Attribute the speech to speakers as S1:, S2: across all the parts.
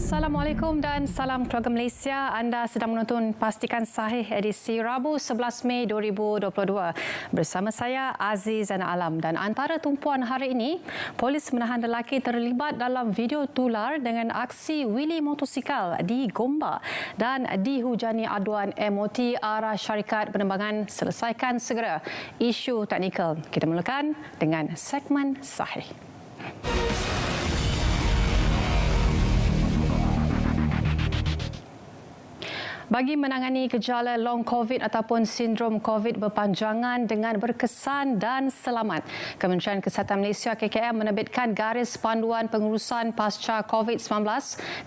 S1: Assalamualaikum dan salam keluarga Malaysia. Anda sedang menonton Pastikan Sahih edisi Rabu 11 Mei 2022. Bersama saya Aziz Zainal Alam, dan antara tumpuan hari ini, polis menahan lelaki terlibat dalam video tular dengan aksi wili motosikal di Gombak dan dihujani aduan MOT arah syarikat penerbangan selesaikan segera. Isu teknikal kita mulakan dengan segmen Sahih. Bagi menangani gejala long COVID ataupun sindrom COVID berpanjangan dengan berkesan dan selamat, Kementerian Kesihatan Malaysia KKM menerbitkan garis panduan pengurusan pasca COVID-19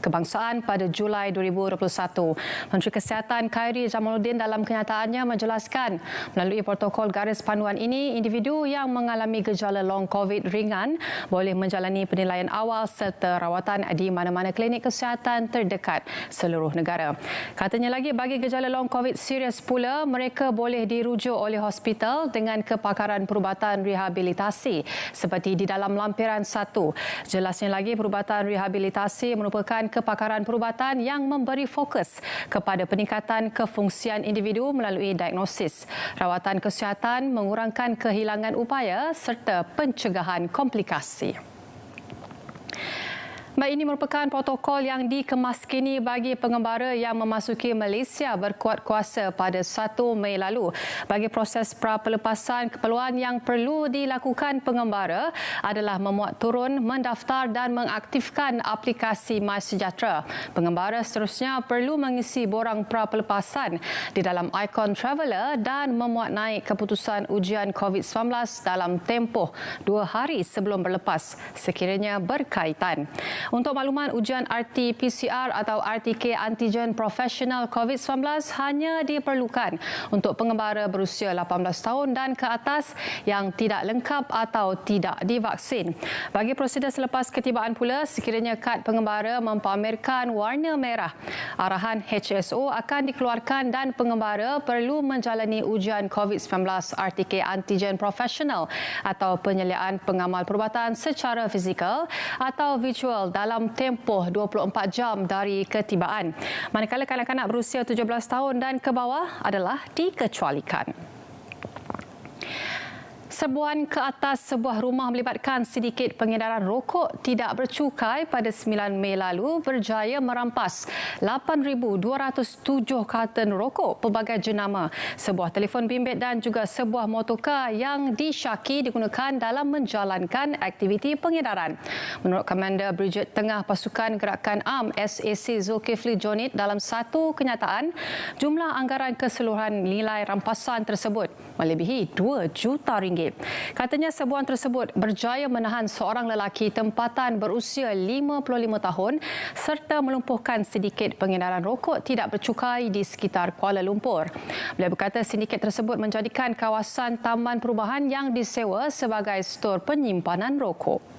S1: kebangsaan pada Julai 2021. Menteri Kesihatan Khairi Jamaluddin dalam kenyataannya menjelaskan, melalui protokol garis panduan ini, individu yang mengalami gejala long COVID ringan boleh menjalani penilaian awal serta rawatan di mana-mana klinik kesihatan terdekat seluruh negara. Katanya lagi, bagi gejala long COVID serius pula, mereka boleh dirujuk oleh hospital dengan kepakaran perubatan rehabilitasi seperti di dalam lampiran 1. Jelasnya lagi, perubatan rehabilitasi merupakan kepakaran perubatan yang memberi fokus kepada peningkatan kefungsian individu melalui diagnosis, rawatan kesihatan, mengurangkan kehilangan upaya serta pencegahan komplikasi. Baik, ini merupakan protokol yang dikemaskini bagi pengembara yang memasuki Malaysia berkuat kuasa pada 1 Mei lalu. Bagi proses pra-pelepasan, keperluan yang perlu dilakukan pengembara adalah memuat turun, mendaftar dan mengaktifkan aplikasi MySejahtera. Pengembara seterusnya perlu mengisi borang pra-pelepasan di dalam ikon Traveller dan memuat naik keputusan ujian COVID-19 dalam tempoh 2 hari sebelum berlepas sekiranya berkaitan. Untuk makluman, ujian RT-PCR atau RTK Antigen Profesional COVID-19 hanya diperlukan untuk pengembara berusia 18 tahun dan ke atas yang tidak lengkap atau tidak divaksin. Bagi prosedur selepas ketibaan pula, sekiranya kad pengembara mempamerkan warna merah, arahan HSO akan dikeluarkan dan pengembara perlu menjalani ujian COVID-19 RTK Antigen Profesional atau penyeliaan pengamal perubatan secara fizikal atau virtual dalam tempoh 24 jam dari ketibaan. Manakala kanak-kanak berusia 17 tahun dan ke bawah adalah dikecualikan. Serbuan ke atas sebuah rumah melibatkan sindiket pengedaran rokok tidak bercukai pada 9 Mei lalu berjaya merampas 8,207 karton rokok pelbagai jenama, sebuah telefon bimbit dan juga sebuah motorkar yang disyaki digunakan dalam menjalankan aktiviti pengedaran. Menurut Komander Brigade Tengah Pasukan Gerakan Am SAC Zulkifli Jonit, dalam satu kenyataan, jumlah anggaran keseluruhan nilai rampasan tersebut melebihi RM2 juta. Katanya serbuan tersebut berjaya menahan seorang lelaki tempatan berusia 55 tahun serta melumpuhkan sindiket pengedaran rokok tidak bercukai di sekitar Kuala Lumpur. Beliau berkata sindiket tersebut menjadikan kawasan taman perubahan yang disewa sebagai stor penyimpanan rokok.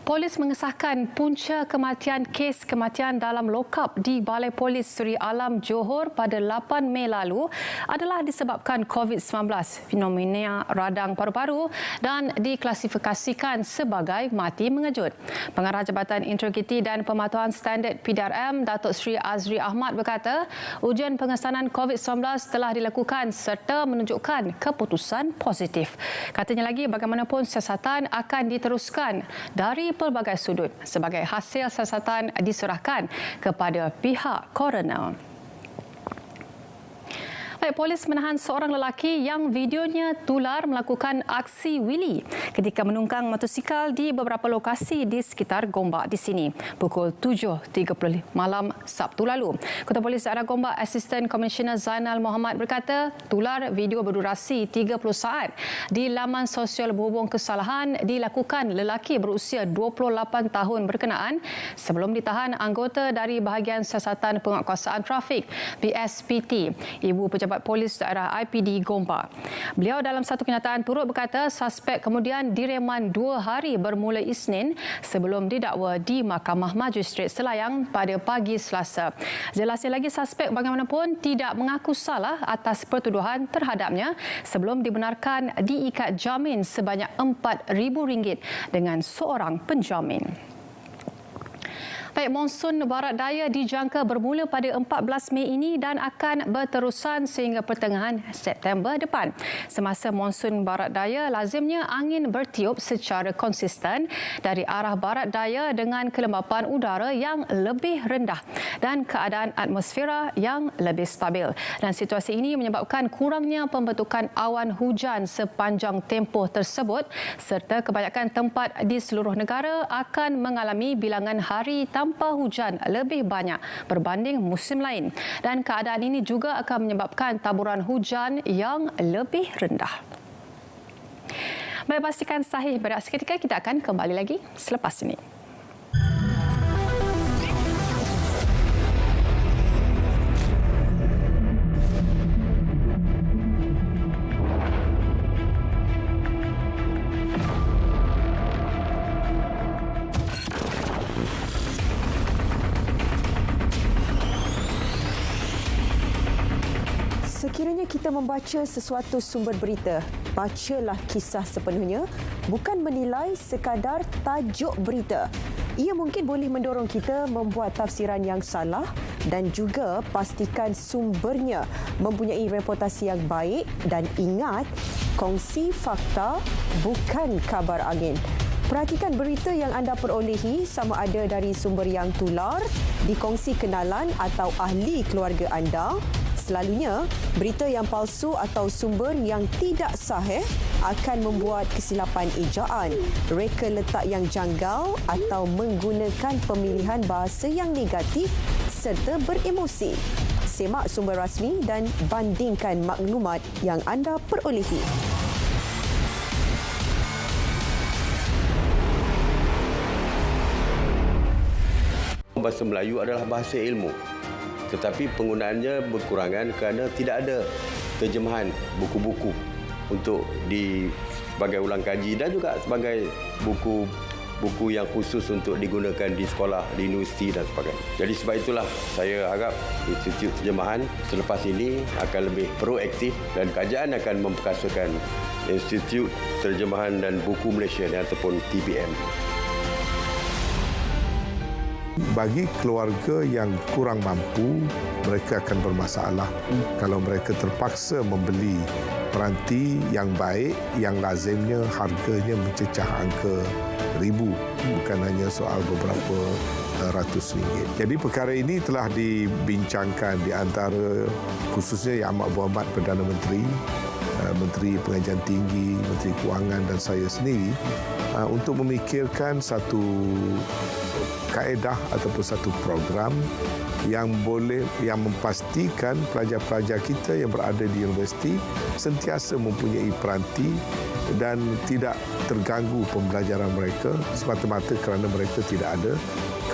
S1: Polis mengesahkan punca kematian kes kematian dalam lokap di Balai Polis Seri Alam Johor pada 8 Mei lalu adalah disebabkan COVID-19, fenomena radang paru-paru dan diklasifikasikan sebagai mati mengejut. Pengarah Jabatan Integriti dan Pematuhan Standard PDRM, Datuk Seri Azri Ahmad berkata, ujian pengesanan COVID-19 telah dilakukan serta menunjukkan keputusan positif. Katanya lagi, bagaimanapun siasatan akan diteruskan dari pelbagai sudut sebagai hasil siasatan diserahkan kepada pihak coroner. Polis menahan seorang lelaki yang videonya tular melakukan aksi wili ketika menunggang motosikal di beberapa lokasi di sekitar Gombak di sini pukul 7.30 malam Sabtu lalu. Ketua Polis Daerah Gombak, Asisten Komisioner Zainal Mohamad berkata, tular video berdurasi 30 saat di laman sosial berhubung kesalahan dilakukan lelaki berusia 28 tahun berkenaan sebelum ditahan anggota dari bahagian siasatan penguatkuasaan trafik BSPT, Ibu Pejabat Polis Daerah IPD Gombak. Beliau dalam satu kenyataan turut berkata suspek kemudian direman 2 hari bermula Isnin sebelum didakwa di Mahkamah Majistret Selayang pada pagi Selasa. Jelasnya lagi, suspek bagaimanapun tidak mengaku salah atas pertuduhan terhadapnya sebelum dibenarkan diikat jamin sebanyak RM4,000 dengan seorang penjamin. Baik, monsun barat daya dijangka bermula pada 14 Mei ini dan akan berterusan sehingga pertengahan September depan. Semasa monsun barat daya, lazimnya angin bertiup secara konsisten dari arah barat daya dengan kelembapan udara yang lebih rendah dan keadaan atmosfera yang lebih stabil. Dan situasi ini menyebabkan kurangnya pembentukan awan hujan sepanjang tempoh tersebut serta kebanyakan tempat di seluruh negara akan mengalami bilangan hari tanpa hujan lebih banyak berbanding musim lain, dan keadaan ini juga akan menyebabkan taburan hujan yang lebih rendah. Baik, pastikan sahih berehat seketika, kita akan kembali lagi selepas ini.
S2: Sekiranya kita membaca sesuatu sumber berita, bacalah kisah sepenuhnya, bukan menilai sekadar tajuk berita. Ia mungkin boleh mendorong kita membuat tafsiran yang salah dan juga pastikan sumbernya mempunyai reputasi yang baik, dan ingat, kongsi fakta bukan kabar angin. Perhatikan berita yang anda perolehi sama ada dari sumber yang tular, dikongsi kenalan atau ahli keluarga anda. Selalunya, berita yang palsu atau sumber yang tidak sahih akan membuat kesilapan ejaan, reka letak yang janggal atau menggunakan pemilihan bahasa yang negatif serta beremosi. Semak sumber rasmi dan bandingkan maklumat yang anda perolehi.
S3: Bahasa Melayu adalah bahasa ilmu, tetapi penggunaannya berkurangan kerana tidak ada terjemahan buku-buku untuk sebagai ulang kaji dan juga sebagai buku yang khusus untuk digunakan di sekolah, di universiti dan sebagainya. Jadi sebab itulah saya harap Institut Terjemahan selepas ini akan lebih proaktif dan kerajaan akan memperkasakan Institut Terjemahan dan Buku Malaysia ataupun TPM.
S4: Bagi keluarga yang kurang mampu, mereka akan bermasalah kalau mereka terpaksa membeli peranti yang baik yang lazimnya harganya mencecah angka ribu, bukan hanya soal beberapa ratus ringgit. Jadi perkara ini telah dibincangkan di antara khususnya Yang Amat Berhormat Perdana Menteri, Menteri Pengajian Tinggi, Menteri Kewangan dan saya sendiri untuk memikirkan satu kaedah ataupun satu program yang memastikan pelajar-pelajar kita yang berada di universiti sentiasa mempunyai peranti dan tidak terganggu pembelajaran mereka semata-mata kerana mereka tidak ada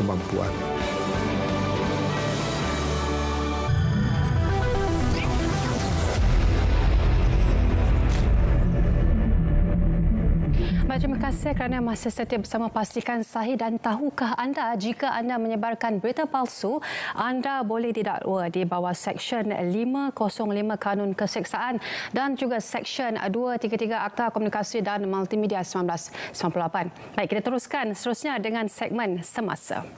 S4: kemampuan.
S1: Terima kasih kerana masih setia bersama Pastikan Sahih. Dan tahukah anda jika anda menyebarkan berita palsu, anda boleh didakwa di bawah Seksyen 505 Kanun Keseksaan dan juga Seksyen 233 Akta Komunikasi dan Multimedia 1998. Baik, kita teruskan seterusnya dengan segmen Semasa.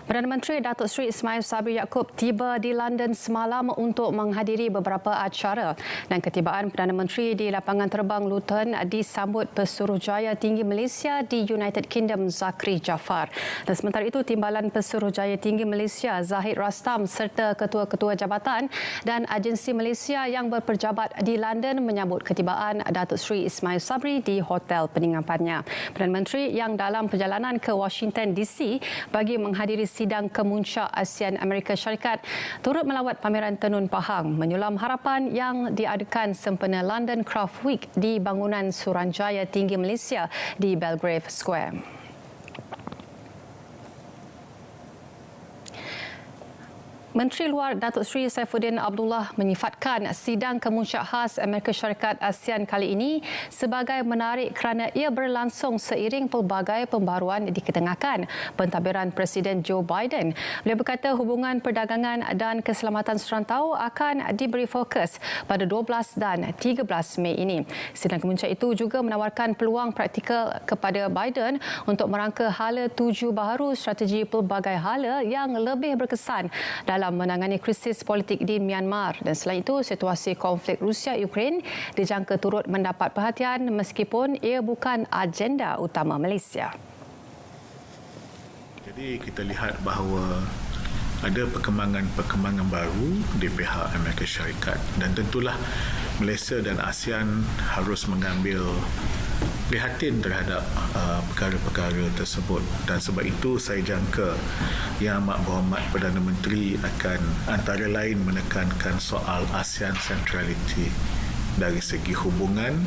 S1: Perdana Menteri Datuk Seri Ismail Sabri Yaakob tiba di London semalam untuk menghadiri beberapa acara, dan ketibaan Perdana Menteri di lapangan terbang Luton disambut Pesuruhjaya Tinggi Malaysia di United Kingdom Zakri Jaafar. Dan sementara itu, Timbalan Pesuruhjaya Tinggi Malaysia Zahid Rastam serta ketua-ketua jabatan dan agensi Malaysia yang berpejabat di London menyambut ketibaan Datuk Seri Ismail Sabri di hotel penginapannya. Perdana Menteri yang dalam perjalanan ke Washington DC bagi menghadiri sidang kemuncak ASEAN Amerika Syarikat turut melawat pameran Tenun Pahang menyulam harapan yang diadakan sempena London Craft Week di bangunan Suruhanjaya Tinggi Malaysia di Belgrave Square. Menteri Luar Datuk Seri Saifuddin Abdullah menyifatkan sidang kemuncak khas Amerika Syarikat ASEAN kali ini sebagai menarik kerana ia berlangsung seiring pelbagai pembaruan diketengahkan pentadbiran Presiden Joe Biden. Beliau berkata hubungan perdagangan dan keselamatan serantau akan diberi fokus pada 12 dan 13 Mei ini. Sidang kemuncak itu juga menawarkan peluang praktikal kepada Biden untuk merangka hala tuju baharu strategi pelbagai hala yang lebih berkesan dalam menangani krisis politik di Myanmar, dan selain itu situasi konflik Rusia-Ukraine dijangka turut mendapat perhatian meskipun ia bukan agenda utama Malaysia.
S5: Jadi kita lihat bahawa ada perkembangan baru di pihak Amerika Syarikat, dan tentulah Malaysia dan ASEAN harus mengambil prihatin terhadap perkara-perkara tersebut, dan sebab itu saya jangka Yang Amat Berhormat Perdana Menteri akan antara lain menekankan soal ASEAN centrality dari segi hubungan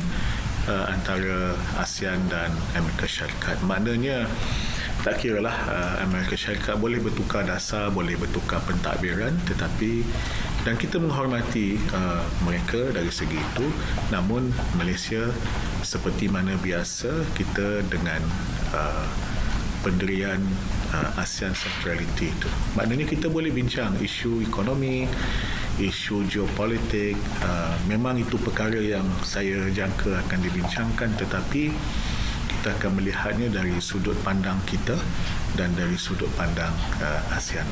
S5: antara ASEAN dan Amerika Syarikat. Maknanya tak kiralah Amerika Syarikat boleh bertukar dasar, boleh bertukar pentadbiran, tetapi dan kita menghormati mereka dari segi itu, namun Malaysia seperti mana biasa kita dengan pendirian ASEAN Centrality itu. Maknanya kita boleh bincang isu ekonomi, isu geopolitik, memang itu perkara yang saya jangka akan dibincangkan, tetapi kita akan melihatnya dari sudut pandang kita dan dari sudut pandang ASEAN.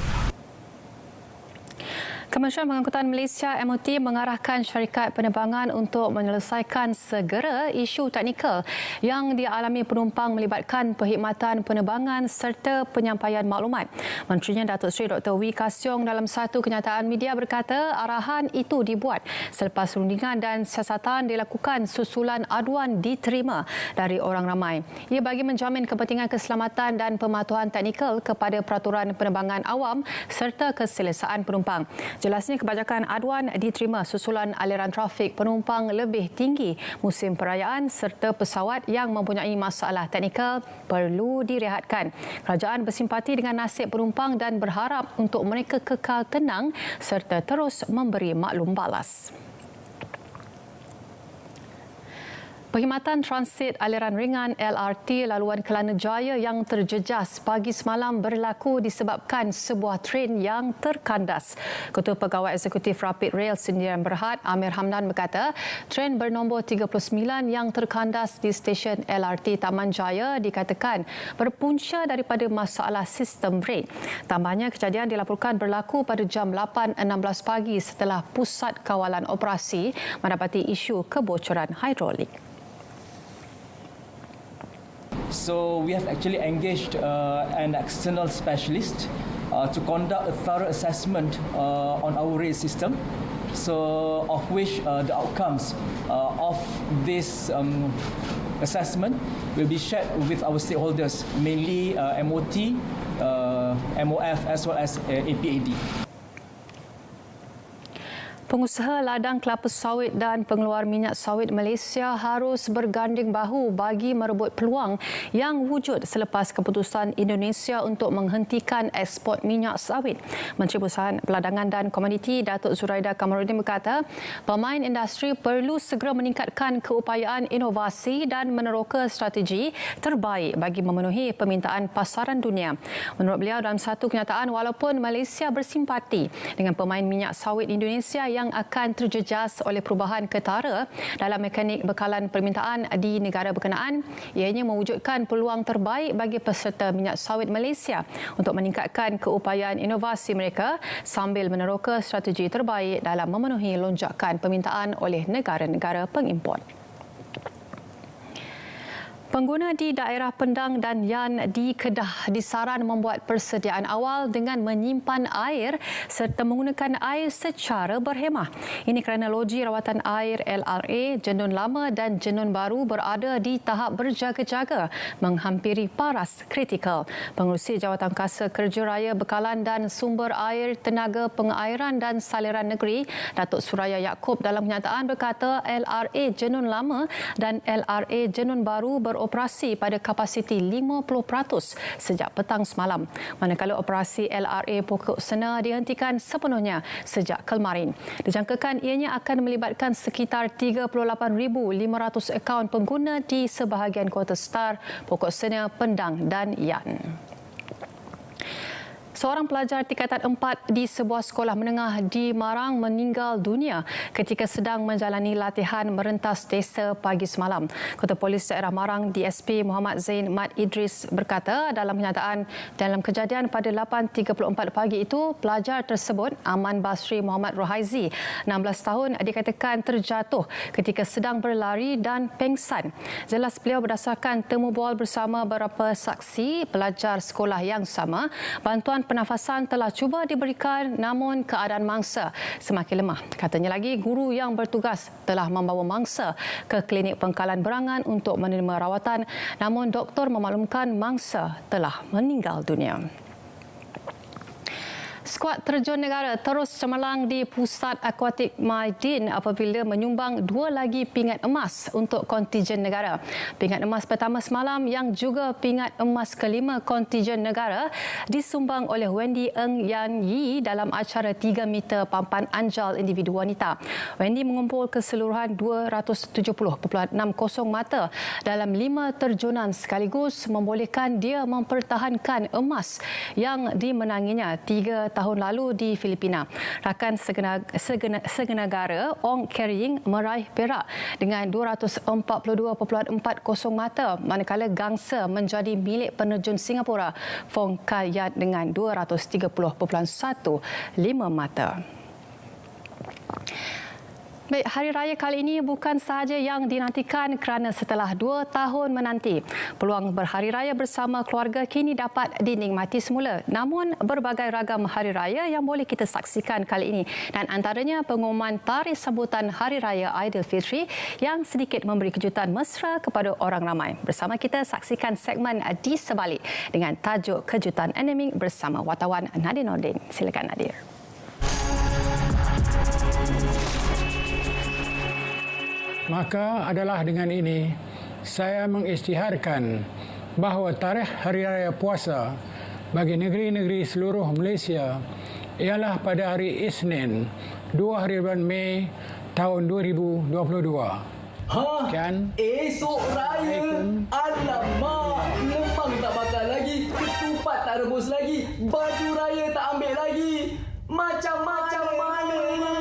S1: Kementerian Pengangkutan Malaysia MOT mengarahkan syarikat penerbangan untuk menyelesaikan segera isu teknikal yang dialami penumpang melibatkan perkhidmatan penerbangan serta penyampaian maklumat. Menterinya Datuk Seri Dr. Wee Ka Siong dalam satu kenyataan media berkata arahan itu dibuat selepas rundingan dan siasatan dilakukan susulan aduan diterima dari orang ramai. Ia bagi menjamin kepentingan keselamatan dan pematuhan teknikal kepada peraturan penerbangan awam serta keselesaan penumpang. Jelasnya kebanyakan aduan diterima susulan aliran trafik penumpang lebih tinggi musim perayaan serta pesawat yang mempunyai masalah teknikal perlu direhatkan. Kerajaan bersimpati dengan nasib penumpang dan berharap untuk mereka kekal tenang serta terus memberi maklum balas. Perkhidmatan transit aliran ringan LRT laluan Kelana Jaya yang terjejas pagi semalam berlaku disebabkan sebuah tren yang terkandas. Ketua Pegawai Eksekutif Rapid Rail Sdn Bhd Amir Hamdan berkata, tren bernombor 39 yang terkandas di stesen LRT Taman Jaya dikatakan berpunca daripada masalah sistem brek. Tambahnya, kejadian dilaporkan berlaku pada jam 8.16 pagi setelah Pusat Kawalan Operasi mendapati isu kebocoran hidrolik.
S6: So we have actually engaged an external specialist to conduct a thorough assessment on our rail system. So of which the outcomes of this assessment will be shared with our stakeholders, mainly MOT, MOF as well as APAD.
S1: Pengusaha ladang kelapa sawit dan pengeluar minyak sawit Malaysia harus berganding bahu bagi merebut peluang yang wujud selepas keputusan Indonesia untuk menghentikan ekspor minyak sawit. Menteri Perusahaan Peladangan dan Komoditi Datuk Zuraida Kamaruddin berkata, pemain industri perlu segera meningkatkan keupayaan inovasi dan meneroka strategi terbaik bagi memenuhi permintaan pasaran dunia. Menurut beliau, dalam satu kenyataan, walaupun Malaysia bersimpati dengan pemain minyak sawit Indonesia yang akan terjejas oleh perubahan ketara dalam mekanik bekalan permintaan di negara berkenaan, ianya mewujudkan peluang terbaik bagi peserta minyak sawit Malaysia untuk meningkatkan keupayaan inovasi mereka sambil meneroka strategi terbaik dalam memenuhi lonjakan permintaan oleh negara-negara pengimport. Pengguna di daerah Pendang dan Yan di Kedah disaran membuat persediaan awal dengan menyimpan air serta menggunakan air secara berhemah. Ini kerana loji rawatan air LRA Jenun Lama dan Jenun Baru berada di tahap berjaga-jaga menghampiri paras kritikal. Pengerusi Jawatankuasa Kerja Raya Bekalan dan Sumber Air, Tenaga Pengairan dan Saliran Negeri, Datuk Suraya Yaakob dalam kenyataan berkata LRA Jenun Lama dan LRA Jenun Baru beroperasi pada kapasiti 50% sejak petang semalam. Manakala operasi LRA Pokok Sena dihentikan sepenuhnya sejak kemarin. Dijangkakan ianya akan melibatkan sekitar 38,500 akaun pengguna di sebahagian Kota Star, Pokok Sena, Pendang dan Yan. Seorang pelajar tingkatan 4 di sebuah sekolah menengah di Marang meninggal dunia ketika sedang menjalani latihan merentas desa pagi semalam. Ketua Polis Daerah Marang DSP Muhammad Zain Mat Idris berkata dalam kenyataan dalam kejadian pada 8.34 pagi itu, pelajar tersebut Aman Basri Muhammad Rohaizi, 16 tahun, dikatakan terjatuh ketika sedang berlari dan pengsan. Jelas beliau berdasarkan temu bual bersama beberapa saksi pelajar sekolah yang sama, bantuan pernafasan telah cuba diberikan namun keadaan mangsa semakin lemah. Katanya lagi, guru yang bertugas telah membawa mangsa ke klinik pengkalan berangan untuk menerima rawatan, namun doktor memaklumkan mangsa telah meninggal dunia. Skuad terjun negara terus cemerlang di Pusat Akuatik Maidin apabila menyumbang 2 lagi pingat emas untuk kontijen negara. Pingat emas pertama semalam yang juga pingat emas kelima kontijen negara disumbang oleh Wendy Eng Yan Yi dalam acara 3 meter pampan anjal individu wanita. Wendy mengumpul keseluruhan 270.60 mata dalam 5 terjunan sekaligus membolehkan dia mempertahankan emas yang dimenanginya 3 tahun lalu di Filipina. Rakan segenagara Ong Kerrying meraih perak dengan 242.40 mata, manakala gangsa menjadi milik penerjun Singapura Fong Kai Yat dengan 230.15 mata. Baik, Hari Raya kali ini bukan sahaja yang dinantikan kerana setelah 2 tahun menanti, peluang berhari raya bersama keluarga kini dapat dinikmati semula. Namun, berbagai ragam hari raya yang boleh kita saksikan kali ini dan antaranya pengumuman tarikh sambutan Hari Raya Aidilfitri yang sedikit memberi kejutan mesra kepada orang ramai. Bersama kita saksikan segmen Di Sebalik dengan tajuk Kejutan Endemik bersama wartawan Nadir Nordin. Silakan Nadir.
S7: Maka adalah dengan ini, saya mengisytiharkan bahawa tarikh Hari Raya Puasa bagi negeri-negeri seluruh Malaysia ialah pada hari Isnin, 2 hari bulan Mei tahun 2022. Sekian.
S6: Esok raya. Alamak, lemang tak makan lagi, ketupat tak rebus lagi, baju raya tak ambil lagi. Macam-macam mana ini?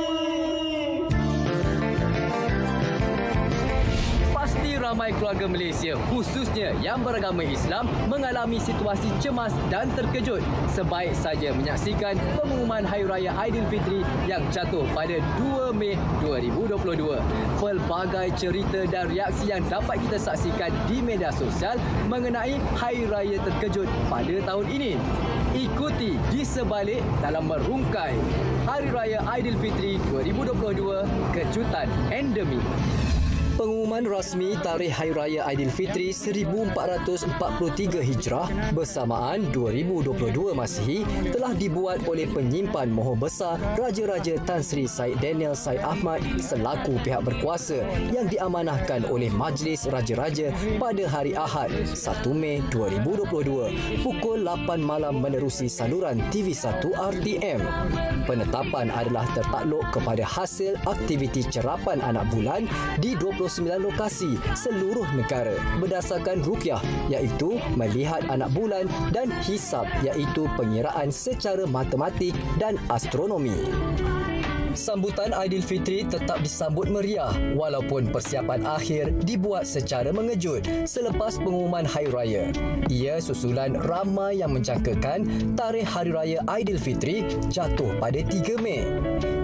S6: Pasti ramai keluarga Malaysia, khususnya yang beragama Islam, mengalami situasi cemas dan terkejut sebaik saja menyaksikan pengumuman Hari Raya Aidilfitri yang jatuh pada 2 Mei 2022. Pelbagai cerita dan reaksi yang dapat kita saksikan di media sosial mengenai Hari Raya terkejut pada tahun ini. Ikuti Di Sebalik dalam merungkai Hari Raya Aidilfitri 2022, Kejutan Endemik. Pengumuman rasmi tarikh Hari Raya Aidilfitri 1443 Hijrah bersamaan 2022 Masihi telah dibuat oleh penyimpan Mohon Besar Raja-Raja Tan Sri Syed Daniel Syed Ahmad selaku pihak berkuasa yang diamanahkan oleh Majlis Raja-Raja pada hari Ahad 1 Mei 2022 pukul 8 malam menerusi saluran TV1 RTM. Penetapan adalah tertakluk kepada hasil aktiviti cerapan anak bulan di 29 lokasi seluruh negara berdasarkan ruqyah iaitu melihat anak bulan dan hisab iaitu pengiraan secara matematik dan astronomi. Sambutan Aidilfitri tetap disambut meriah walaupun persiapan akhir dibuat secara mengejut selepas pengumuman Hari Raya. Ia susulan ramai yang menjangkakan tarikh Hari Raya Aidilfitri jatuh pada 3 Mei.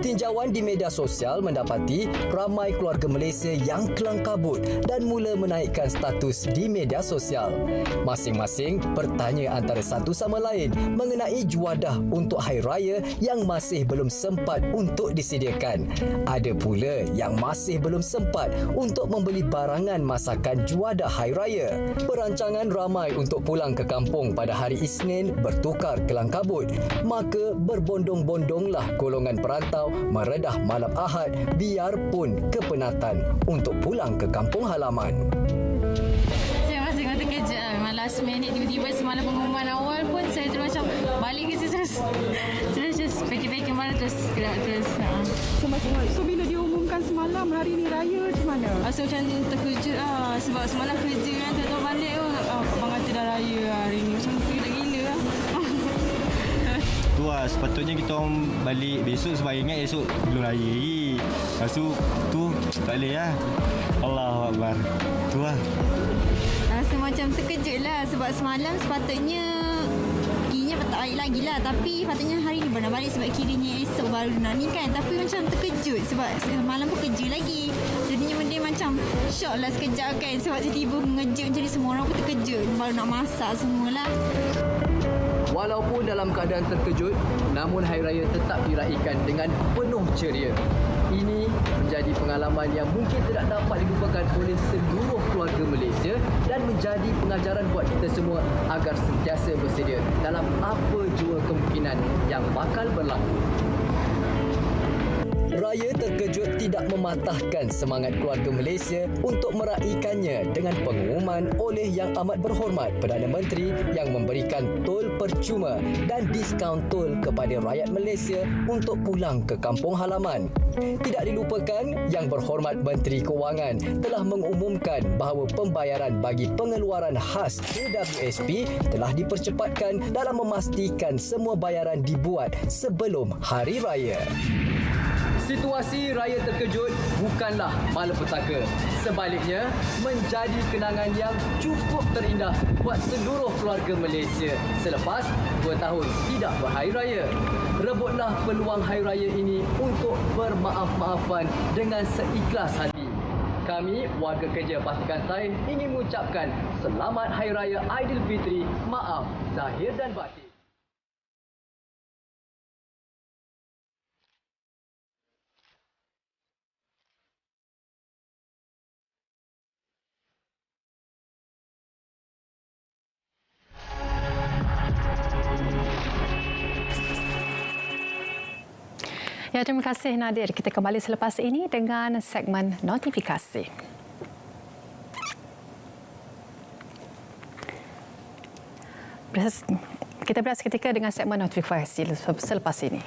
S6: Tinjauan di media sosial mendapati ramai keluarga Malaysia yang kelang kabut dan mula menaikkan status di media sosial. Masing-masing bertanya antara satu sama lain mengenai juadah untuk Hari Raya yang masih belum sempat untuk disediakan. Ada pula yang masih belum sempat untuk membeli barangan masakan juadah Hari Raya. Perancangan ramai untuk pulang ke kampung pada hari Isnin bertukar kelang kabut. Maka berbondong-bondonglah golongan perantau meredah malam Ahad biarpun kepenatan untuk pulang ke kampung halaman.
S8: Terima terkejut lah. Memang last minute tiba-tiba semalam pengumuman awal pun saya terus macam balik ke terus fikir-fikir malam terus gerak terus.
S9: So bila dia umumkan semalam hari ni raya macam mana?
S8: Rasa macam terkejut lah sebab semalam kerja kan tak tahu balik abang kata dah raya hari ni. Macam gila lah.
S10: Tu lah, sepatutnya kita orang balik besok sebab ingat esok belum raya lagi. Lepas tu tak boleh lah. Allahuakbar. Tu lah.
S8: Rasa macam terkejut lah sebab semalam sepatutnya kiranya tak balik lagi lah. Tapi patutnya hari ni benar balik sebab kiranya esok baru nak ni kan. Tapi macam terkejut sebab malam pun kerja lagi. Jadinya benda macam shock lah sekejap kan. Sebab tiba-tiba mengejut jadi semua orang pun terkejut. Baru nak masak semualah.
S11: Walaupun dalam keadaan terkejut, namun Hari Raya tetap diraikan dengan penuh ceria. Ini menjadi pengalaman yang mungkin tidak dapat dilupakan oleh seluruh keluarga Malaysia dan menjadi pengajaran buat kita semua agar sentiasa bersedia dalam apa jua kemungkinan yang bakal berlaku. Raya Terkejut tidak mematahkan semangat keluarga Malaysia untuk meraikannya dengan pengumuman oleh Yang Amat Berhormat Perdana Menteri yang memberikan tol percuma dan diskaun tol kepada rakyat Malaysia untuk pulang ke kampung halaman. Tidak dilupakan, Yang Berhormat Menteri Kewangan telah mengumumkan bahawa pembayaran bagi pengeluaran khas KWSP telah dipercepatkan dalam memastikan semua bayaran dibuat sebelum Hari Raya. Situasi Raya Terkejut bukanlah malapetaka. Sebaliknya, menjadi kenangan yang cukup terindah buat seluruh keluarga Malaysia selepas 2 tahun tidak berhari raya. Rebutlah peluang Hari Raya ini untuk bermaaf-maafan dengan seikhlas hati. Kami, warga kerja Bastikan Sain, ingin mengucapkan Selamat Hari Raya Aidilfitri, maaf zahir dan batin.
S1: Ya, terima kasih Nadir. Kita kembali selepas ini dengan segmen notifikasi. Kita berehat seketika dengan segmen notifikasi selepas ini.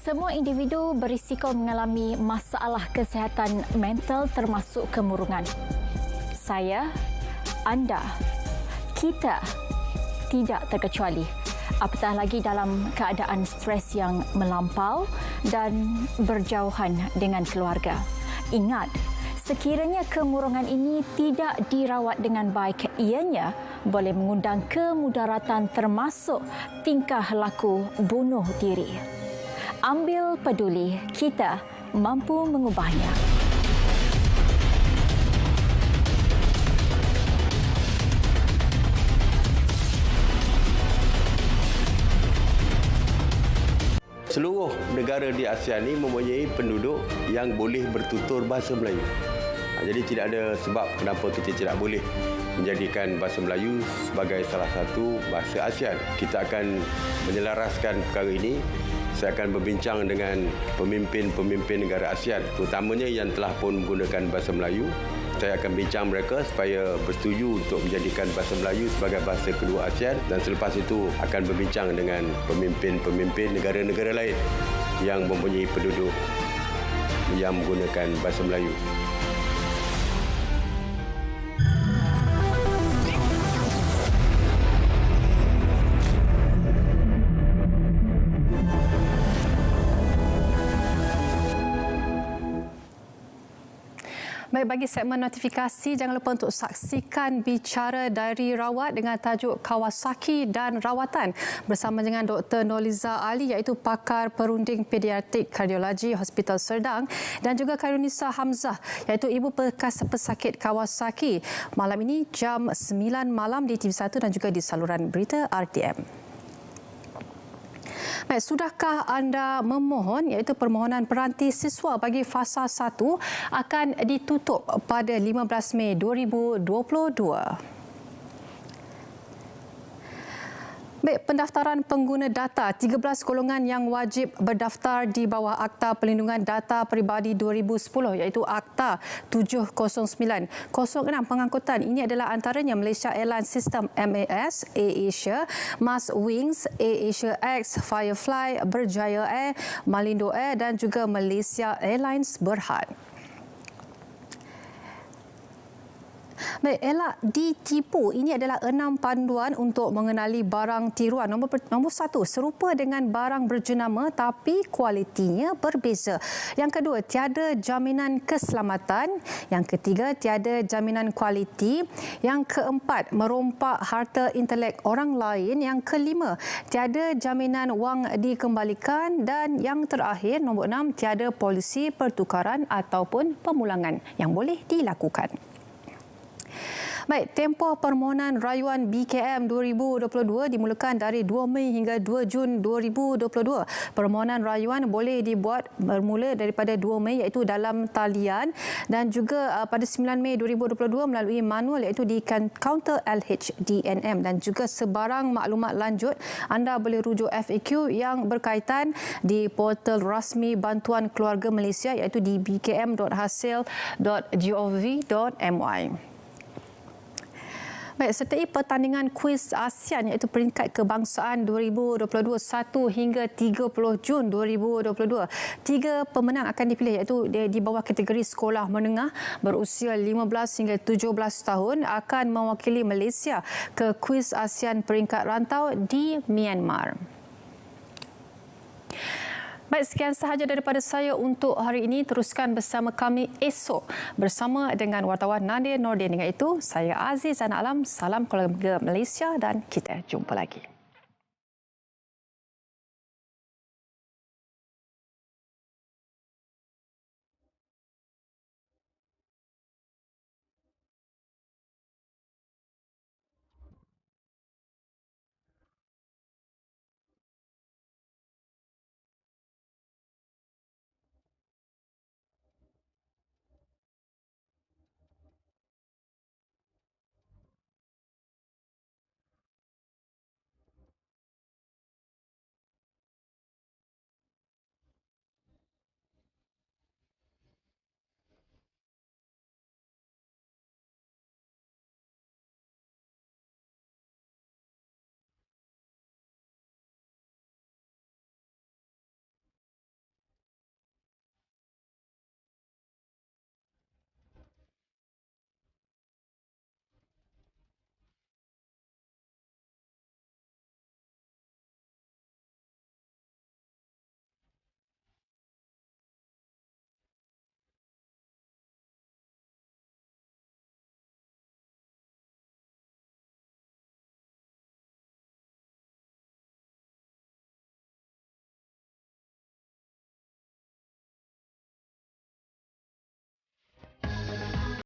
S12: Semua individu berisiko mengalami masalah kesihatan mental termasuk kemurungan. Saya, anda, kita tidak terkecuali. Apatah lagi dalam keadaan stres yang melampau dan berjauhan dengan keluarga. Ingat, sekiranya kemurungan ini tidak dirawat dengan baik, ianya boleh mengundang kemudaratan termasuk tingkah laku bunuh diri. Ambil peduli, kita mampu mengubahnya.
S3: Seluruh negara di ASEAN ini mempunyai penduduk yang boleh bertutur bahasa Melayu. Jadi tidak ada sebab kenapa kita tidak boleh menjadikan bahasa Melayu sebagai salah satu bahasa ASEAN. Kita akan menyelaraskan perkara ini. Saya akan berbincang dengan pemimpin-pemimpin negara ASEAN, terutamanya yang telah pun menggunakan bahasa Melayu. Saya akan bincang mereka supaya bersetuju untuk menjadikan bahasa Melayu sebagai bahasa kedua ASEAN, dan selepas itu akan berbincang dengan pemimpin-pemimpin negara-negara lain yang mempunyai penduduk yang menggunakan bahasa Melayu.
S1: Baik, bagi segmen notifikasi, jangan lupa untuk saksikan Bicara Diary Rawat dengan tajuk Kawasaki dan Rawatan bersama dengan Dr. Noliza Ali, iaitu pakar perunding pediatrik kardiologi Hospital Serdang, dan juga Khairunisa Hamzah, iaitu ibu bekas pesakit Kawasaki. Malam ini jam 9 malam di TV1 dan juga di saluran berita RTM. Baik, sudahkah anda memohon, iaitu permohonan peranti siswa bagi fasa 1 akan ditutup pada 15 Mei 2022? Baik, pendaftaran pengguna data 13 golongan yang wajib berdaftar di bawah Akta Perlindungan Data Peribadi 2010, iaitu Akta 709. 06 pengangkutan ini adalah antaranya Malaysia Airlines System MAS, AirAsia, MasWings, AirAsia X, Firefly, Berjaya Air, Malindo Air dan juga Malaysia Airlines Berhad. Baik, elak ditipu. Ini adalah 6 panduan untuk mengenali barang tiruan. Nombor 1, serupa dengan barang berjenama tapi kualitinya berbeza. Yang kedua, tiada jaminan keselamatan. Yang ketiga, tiada jaminan kualiti. Yang keempat, merompak harta intelek orang lain. Yang kelima, tiada jaminan wang dikembalikan. Dan yang terakhir, nombor 6, tiada polisi pertukaran ataupun pemulangan yang boleh dilakukan. Baik, tempoh permohonan rayuan BKM 2022 dimulakan dari 2 Mei hingga 2 Jun 2022. Permohonan rayuan boleh dibuat bermula daripada 2 Mei iaitu dalam talian, dan juga pada 9 Mei 2022 melalui manual iaitu di kaunter LHDNM, dan juga sebarang maklumat lanjut anda boleh rujuk FAQ yang berkaitan di portal rasmi Bantuan Keluarga Malaysia iaitu di bkm.hasil.gov.my. Baik, sertai pertandingan kuis ASEAN iaitu peringkat kebangsaan 2022 1 hingga 30 Jun 2022. 3 pemenang akan dipilih iaitu di bawah kategori sekolah menengah berusia 15 hingga 17 tahun akan mewakili Malaysia ke kuis ASEAN peringkat rantau di Myanmar. Baik, sekian sahaja daripada saya untuk hari ini. Teruskan bersama kami esok bersama dengan wartawan Nadir Nordin. Dengan itu, saya Aziz Anak Alam. Salam keluarga Malaysia dan kita jumpa lagi.